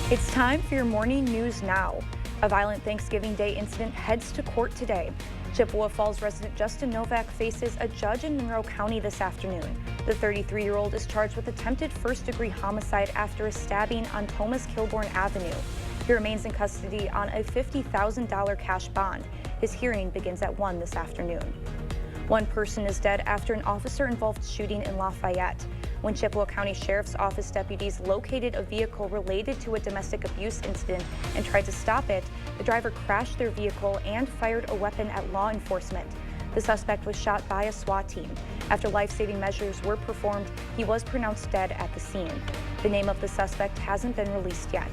It's time for your morning news now. A violent Thanksgiving Day incident heads to court today. Chippewa Falls resident Justin Novak faces a judge in Monroe County this afternoon. The 33-year-old is charged with attempted first-degree homicide after a stabbing on Thomas Kilbourne Avenue. He remains in custody on a $50,000 cash bond. His hearing begins at 1 this afternoon. One person is dead after an officer-involved shooting in Lafayette. When Chippewa County Sheriff's Office deputies located a vehicle related to a domestic abuse incident and tried to stop it, the driver crashed their vehicle and fired a weapon at law enforcement. The suspect was shot by a SWAT team. After life-saving measures were performed, he was pronounced dead at the scene. The name of the suspect hasn't been released yet.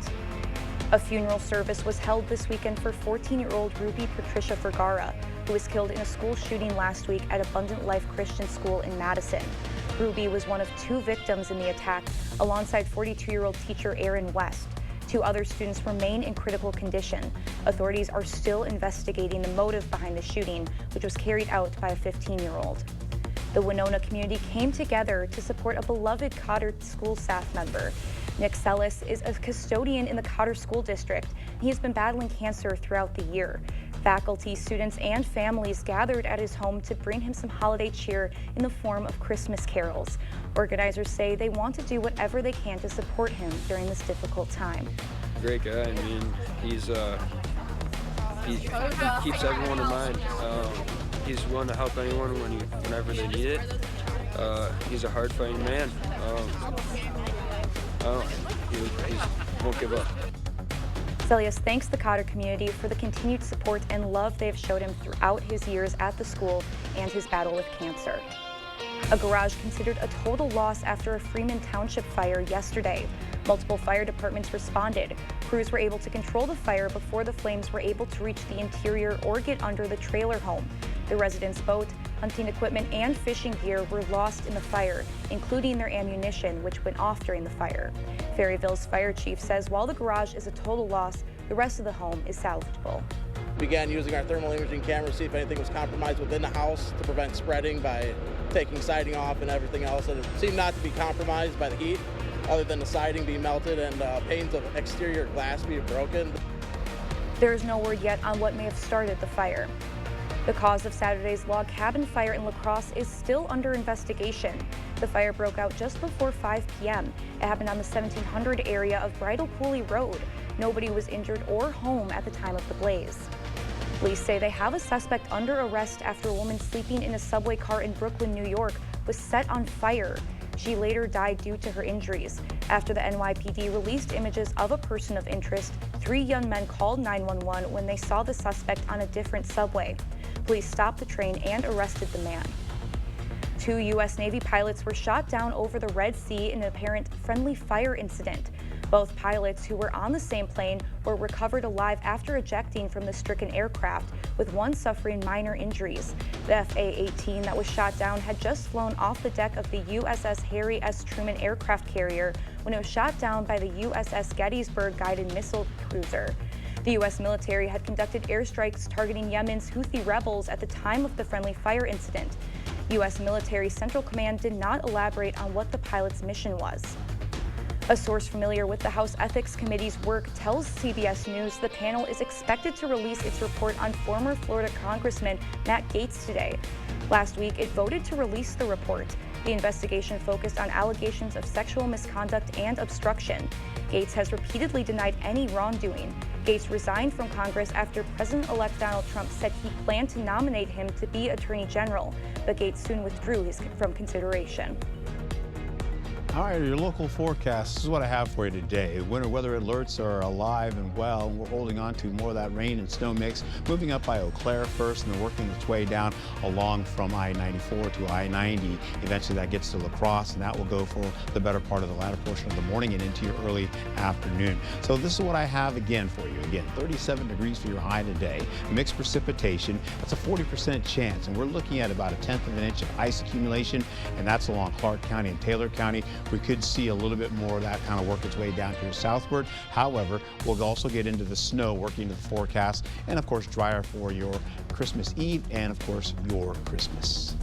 A funeral service was held this weekend for 14-year-old Ruby Patricia Vergara, who was killed in a school shooting last week at Abundant Life Christian School in Madison. Ruby was one of 2 victims in the attack, alongside 42-year-old teacher Aaron West. 2 other students remain in critical condition. Authorities are still investigating the motive behind the shooting, which was carried out by a 15-year-old. The Winona community came together to support a beloved Cotter school staff member. Nick Sellis is a custodian in the Cotter School District. He has been battling cancer throughout the year. Faculty, students, and families gathered at his home to bring him some holiday cheer in the form of Christmas carols. Organizers say they want to do whatever they can to support him during this difficult time. Great guy. I mean, he keeps everyone in mind. He's willing to help anyone whenever they need it. He's a hard-fighting man. He won't give up. Celius thanks the Cotter community for the continued support and love they have showed him throughout his years at the school and his battle with cancer. A garage considered a total loss after a Freeman Township fire yesterday. Multiple fire departments responded. Crews were able to control the fire before the flames were able to reach the interior or get under the trailer home. The residents' boat, hunting equipment, and fishing gear were lost in the fire, including their ammunition, which went off during the fire. Ferryville's fire chief says while the garage is a total loss, the rest of the home is salvageable. We began using our thermal imaging camera to see if anything was compromised within the house to prevent spreading by taking siding off and everything else. And it seemed not to be compromised by the heat, other than the siding being melted and panes of exterior glass being broken. There is no word yet on what may have started the fire. The cause of Saturday's log cabin fire in La Crosse is still under investigation. The fire broke out just before 5 p.m. It happened on the 1700 area of Bridle Pooley Road. Nobody was injured or home at the time of the blaze. Police say they have a suspect under arrest after a woman sleeping in a subway car in Brooklyn, New York, was set on fire. She later died due to her injuries. After the NYPD released images of a person of interest, 3 young men called 911 when they saw the suspect on a different subway. Police stopped the train and arrested the man. 2 U.S. Navy pilots were shot down over the Red Sea in an apparent friendly fire incident. Both pilots, who were on the same plane, were recovered alive after ejecting from the stricken aircraft, with one suffering minor injuries. The FA-18 that was shot down had just flown off the deck of the USS Harry S. Truman aircraft carrier when it was shot down by the USS Gettysburg guided missile cruiser. The U.S. military had conducted airstrikes targeting Yemen's Houthi rebels at the time of the friendly fire incident. U.S. military Central Command did not elaborate on what the pilot's mission was. A source familiar with the House Ethics Committee's work tells CBS News the panel is expected to release its report on former Florida Congressman Matt Gaetz today. Last week, it voted to release the report. The investigation focused on allegations of sexual misconduct and obstruction. Gaetz has repeatedly denied any wrongdoing. Gaetz resigned from Congress after President-elect Donald Trump said he planned to nominate him to be Attorney General, but Gaetz soon withdrew from consideration. All right, your local forecast. This is what I have for you today. Winter weather alerts are alive and well. We're holding on to more of that rain and snow mix, moving up by Eau Claire first and then working its way down along from I-94 to I-90. Eventually that gets to La Crosse, and that will go for the better part of the latter portion of the morning and into your early afternoon. So this is what I have again for you. Again, 37 degrees for your high today. Mixed precipitation, that's a 40% chance, and we're looking at about 1/10 of an inch of ice accumulation, and that's along Clark County and Taylor County. We could see a little bit more of that kind of work its way down here southward. However, we'll also get into the snow working into the forecast, and of course drier for your Christmas Eve and of course your Christmas.